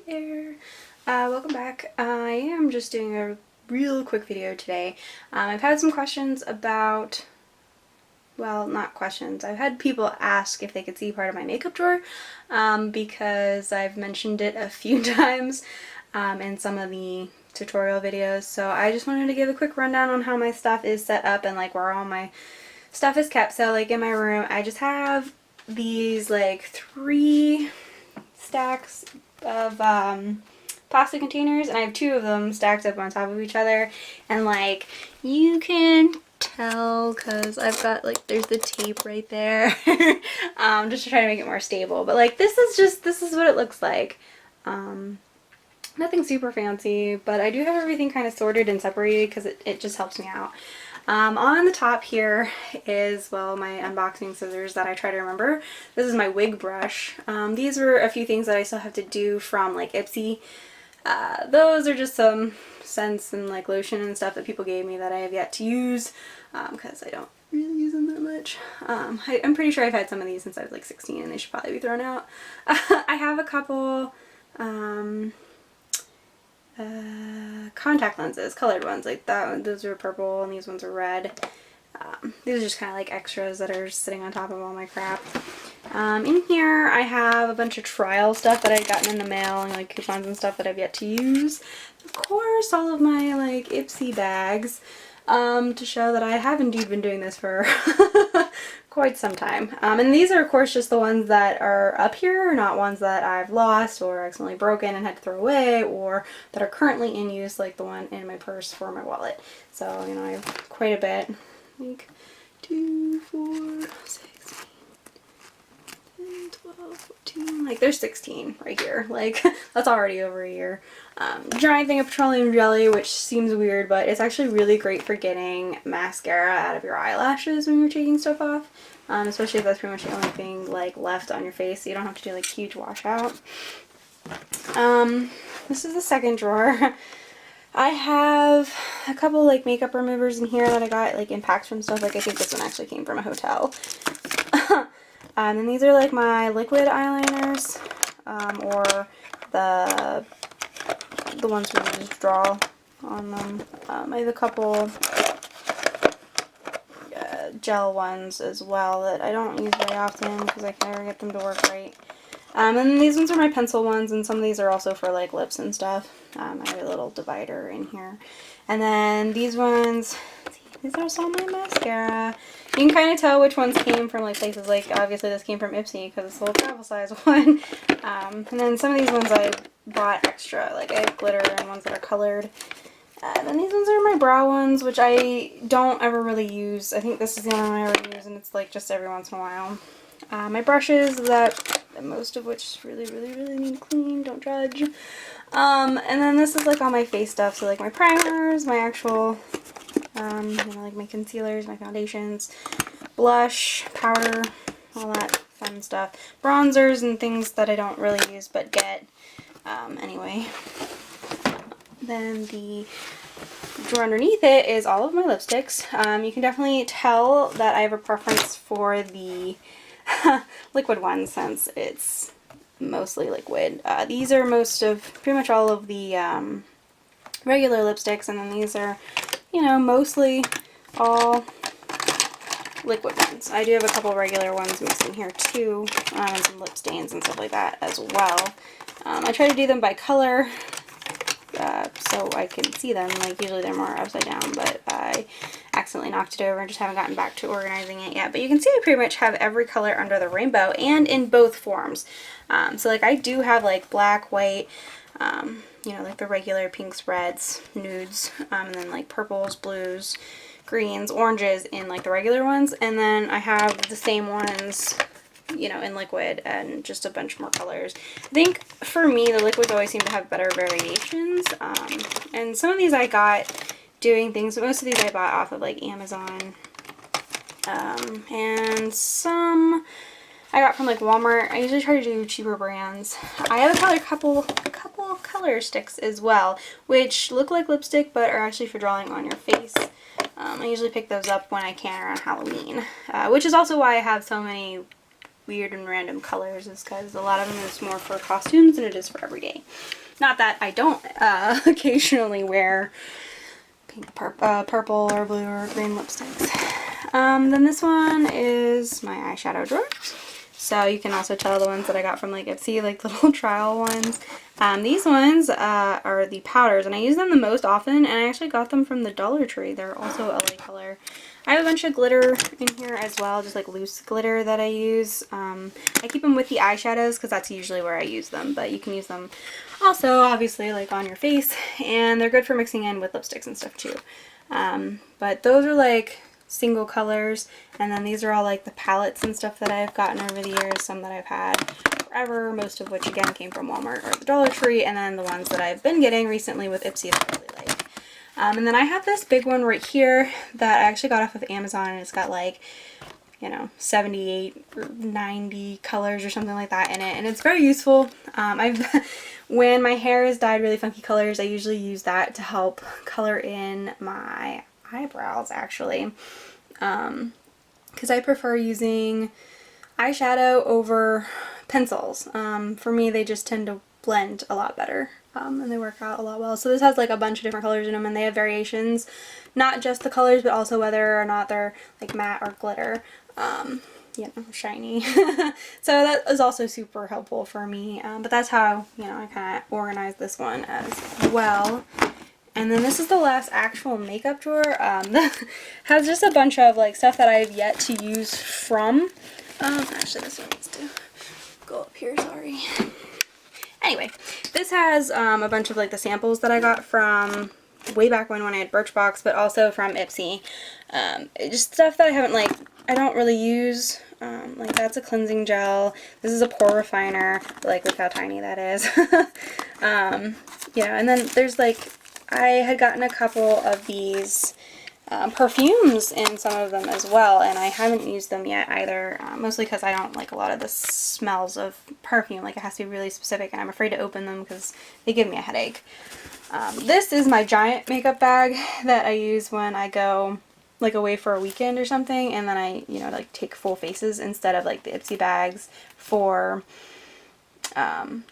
there! Welcome back. I am just doing a real quick video today. I've had some questions about, well, not questions. I've had people ask if they could see part of my makeup drawer because I've mentioned it a few times in some of the tutorial videos. So I just wanted to give a quick rundown on how my stuff is set up and like where all my stuff is kept. So like in my room, I just have these like 3 stacks of plastic containers, and I have 2 of them stacked up on top of each other, and like you can tell because I've got like there's the tape right there just to try to make it more stable, but like this is what it looks like. Nothing super fancy, but I do have everything kind of sorted and separated because it just helps me out. On the top here is, well, my unboxing scissors that I try to remember. This is my wig brush. These were a few things that I still have to do from like Ipsy. Those are just some scents and like lotion and stuff that people gave me that I have yet to use because I don't really use them that much. I'm pretty sure I've had some of these since I was like 16 and they should probably be thrown out. I have a couple contact lenses, colored ones, like that. Those are purple and these ones are red. These are just kind of like extras that are sitting on top of all my crap. In here I have a bunch of trial stuff that I've gotten in the mail and like coupons and stuff that I've yet to use. Of course, all of my like Ipsy bags to show that I have indeed been doing this for quite some time. And these are of course just the ones that are up here, not ones that I've lost or accidentally broken and had to throw away, or that are currently in use, like the one in my purse for my wallet. So, you know, I have quite a bit. Like 2, 4, 6, 10, 12, 14, like there's 16 right here. Like that's already over a year. Giant thing of petroleum jelly, which seems weird, but it's actually really great for getting mascara out of your eyelashes when you're taking stuff off. Especially if that's pretty much the only thing like left on your face, so you don't have to do like huge washout. This is the second drawer. I have a couple like makeup removers in here that I got like in packs from stuff. Like I think this one actually came from a hotel. And these are like my liquid eyeliners, or the ones where you just draw on them. I have a couple gel ones as well that I don't use very often because I can never get them to work right. And these ones are my pencil ones, and some of these are also for like lips and stuff. I have a little divider in here. And then these ones, these are all my mascara. You can kind of tell which ones came from like places, like obviously this came from Ipsy because it's a little travel size one. And then some of these ones I bought extra, like I have glitter and ones that are colored. And then these ones are my brow ones, which I don't ever really use. I think this is the only one I ever use, and it's like just every once in a while. My brushes, that most of which really need clean, don't judge. And then this is like all my face stuff, so like my primers, my actual, you know, like my concealers, my foundations, blush, powder, all that fun stuff. Bronzers and things that I don't really use but get anyway. Then the drawer underneath it is all of my lipsticks. You can definitely tell that I have a preference for the liquid ones since it's mostly liquid. These are pretty much all of the regular lipsticks, and then these are, you know, mostly all liquid ones. I do have a couple regular ones mixed in here too, and some lip stains and stuff like that as well. I try to do them by color so I can see them. Like usually they're more upside down, but I accidentally knocked it over and just haven't gotten back to organizing it yet. But you can see I pretty much have every color under the rainbow and in both forms. So like I do have like black, white, you know, like the regular pinks, reds, nudes, and then like purples, blues, greens, oranges in like the regular ones. And then I have the same ones, you know, in liquid and just a bunch more colors. I think for me the liquids always seem to have better variations, and some of these I got doing things, but most of these I bought off of like Amazon, and some I got from like Walmart. I usually try to do cheaper brands. I have a couple color sticks as well, which look like lipstick but are actually for drawing on your face. I usually pick those up when I can around Halloween, which is also why I have so many weird and random colors is because a lot of them is more for costumes than it is for everyday. Not that I don't occasionally wear pink, purple or blue or green lipsticks. Then this one is my eyeshadow drawer. So you can also tell the ones that I got from like Ipsy, like the little trial ones. These ones are the powders, and I use them the most often, and I actually got them from the Dollar Tree. They're also LA Color. I have a bunch of glitter in here as well, just like loose glitter that I use. I keep them with the eyeshadows because that's usually where I use them, but you can use them also obviously like on your face, and they're good for mixing in with lipsticks and stuff too. But those are like single colors, and then these are all like the palettes and stuff that I've gotten over the years, some that I've had forever, most of which again came from Walmart or the Dollar Tree, and then the ones that I've been getting recently with Ipsy that I really like. And then I have this big one right here that I actually got off of Amazon, and it's got like, you know, 78 or 90 colors or something like that in it, and it's very useful. When my hair is dyed really funky colors, I usually use that to help color in my eyebrows actually, because I prefer using eyeshadow over pencils. For me, they just tend to blend a lot better, and they work out a lot well. So this has like a bunch of different colors in them, and they have variations, not just the colors, but also whether or not they're like matte or glitter, you know, shiny. So that is also super helpful for me, but that's how, you know, I kind of organize this one as well. And then this is the last actual makeup drawer. That has just a bunch of like stuff that I've yet to use from. Actually, this one needs to go up here, sorry. Anyway, this has a bunch of like the samples that I got from way back when I had Birchbox, but also from Ipsy. Just stuff that I haven't I don't really use. Like that's a cleansing gel. This is a pore refiner. Like, look how tiny that is. You know, and then there's like, I had gotten a couple of these perfumes in some of them as well, and I haven't used them yet either, mostly because I don't like a lot of the smells of perfume. Like, it has to be really specific, and I'm afraid to open them because they give me a headache. This is my giant makeup bag that I use when I go like away for a weekend or something, and then I, you know, like take full faces instead of like the Ipsy bags for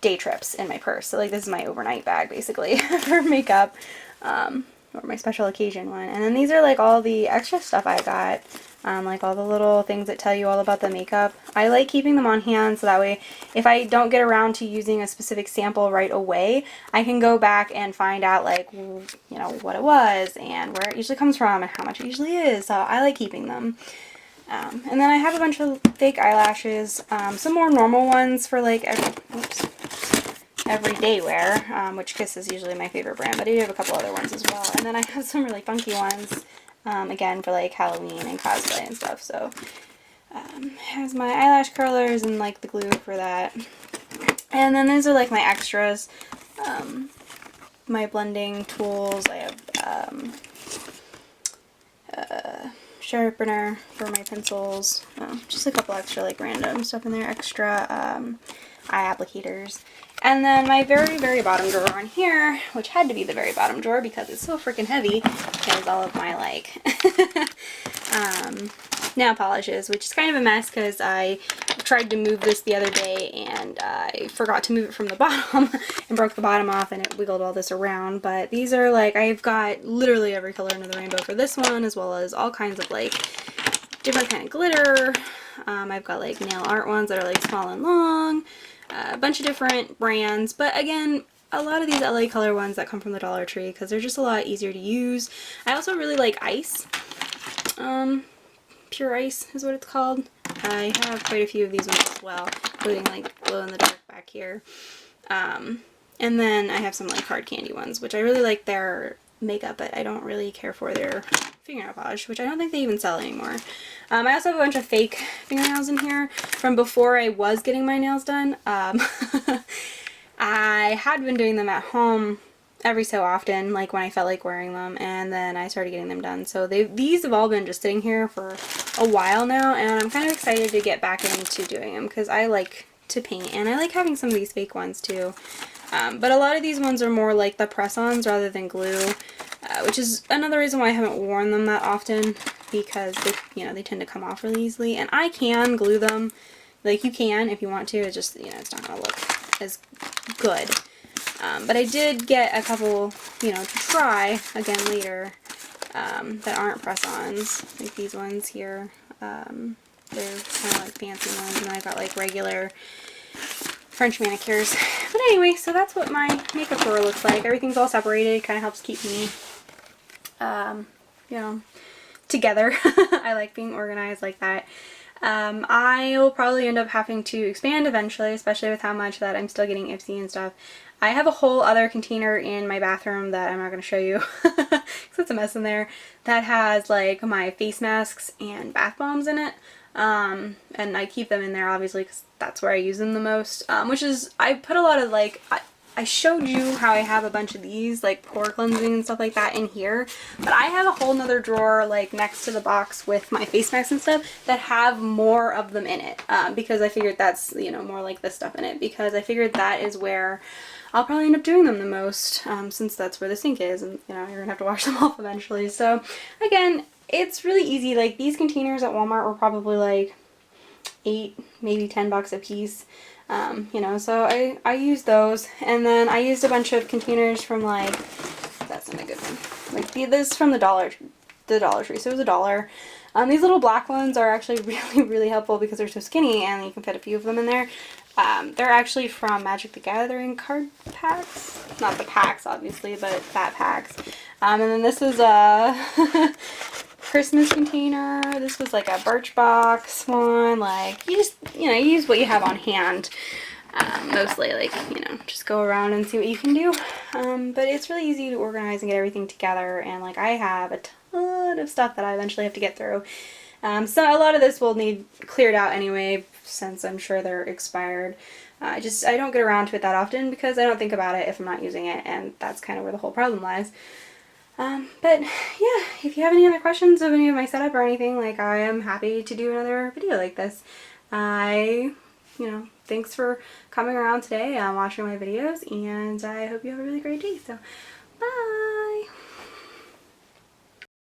day trips in my purse. So like this is my overnight bag basically for makeup, or my special occasion one. And then these are like all the extra stuff I got, like all the little things that tell you all about the makeup. I like keeping them on hand so that way if I don't get around to using a specific sample right away, I can go back and find out like, you know, what it was and where it usually comes from and how much it usually is. So I like keeping them. And then I have a bunch of fake eyelashes, some more normal ones for like everyday wear, which Kiss is usually my favorite brand, but I do have a couple other ones as well. And then I have some really funky ones, again, for like Halloween and cosplay and stuff. So has my eyelash curlers and like the glue for that. And then these are like my extras, my blending tools. I have sharpener for my pencils, just a couple extra like random stuff in there, extra eye applicators. And then my very, very bottom drawer on here, which had to be the very bottom drawer because it's so freaking heavy, has all of my like nail polishes, which is kind of a mess because I tried to move this the other day and I forgot to move it from the bottom and broke the bottom off and it wiggled all this around. But these are like, I've got literally every color under the rainbow for this one, as well as all kinds of like different kind of glitter. I've got like nail art ones that are like small and long, a bunch of different brands, but again, a lot of these LA Color ones that come from the Dollar Tree because they're just a lot easier to use. I also really like ice. Pure Ice is what it's called. I have quite a few of these ones as well, including like glow in the dark back here. And then I have some like hard candy ones, which I really like their makeup, but I don't really care for their fingernail polish, which I don't think they even sell anymore. I also have a bunch of fake fingernails in here from before I was getting my nails done. I had been doing them at home every so often, like when I felt like wearing them, and then I started getting them done. So these have all been just sitting here for a while now, and I'm kind of excited to get back into doing them because I like to paint and I like having some of these fake ones too. But a lot of these ones are more like the press-ons rather than glue, which is another reason why I haven't worn them that often, because they, you know, they tend to come off really easily, and I can glue them Like, you can if you want to, it's just, you know, it's not gonna look as good. But I did get a couple, you know, to try again later, that aren't press-ons, like these ones here. They're kind of like fancy ones, and then I got like regular French manicures. But anyway, so that's what my makeup drawer looks like. Everything's all separated, kind of helps keep me, you know, together. I like being organized like that. I will probably end up having to expand eventually, especially with how much that I'm still getting Ipsy and stuff. I have a whole other container in my bathroom that I'm not going to show you because it's a mess in there, that has like my face masks and bath bombs in it. And I keep them in there obviously because that's where I use them the most, which is, I put a lot of like, I showed you how I have a bunch of these like pore cleansing and stuff like that in here, but I have a whole nother drawer like next to the box with my face masks and stuff that have more of them in it, because I figured that's, you know, more like this stuff in it, because I figured that is where I'll probably end up doing them the most, since that's where the sink is, and you know, you're gonna have to wash them off eventually. So again, it's really easy. Like, these containers at Walmart were probably like $8, maybe $10 a piece. You know, so I used those, and then I used a bunch of containers from like, that's not a good one, like this from the Dollar Tree, so it was $1. These little black ones are actually really helpful because they're so skinny and you can fit a few of them in there. They're actually from Magic the Gathering card packs, not the packs obviously, but fat packs. And then this is a Christmas container. This was like a Birchbox one. Like, you just, you know, you use what you have on hand. Mostly, like, you know, just go around and see what you can do. But it's really easy to organize and get everything together, and like, I have a ton of stuff that I eventually have to get through. So a lot of this will need cleared out anyway, since I'm sure they're expired. I don't get around to it that often because I don't think about it if I'm not using it, and that's kind of where the whole problem lies. But yeah, if you have any other questions of any of my setup or anything, like, I am happy to do another video like this. You know, thanks for coming around today and watching my videos, and I hope you have a really great day. So, bye!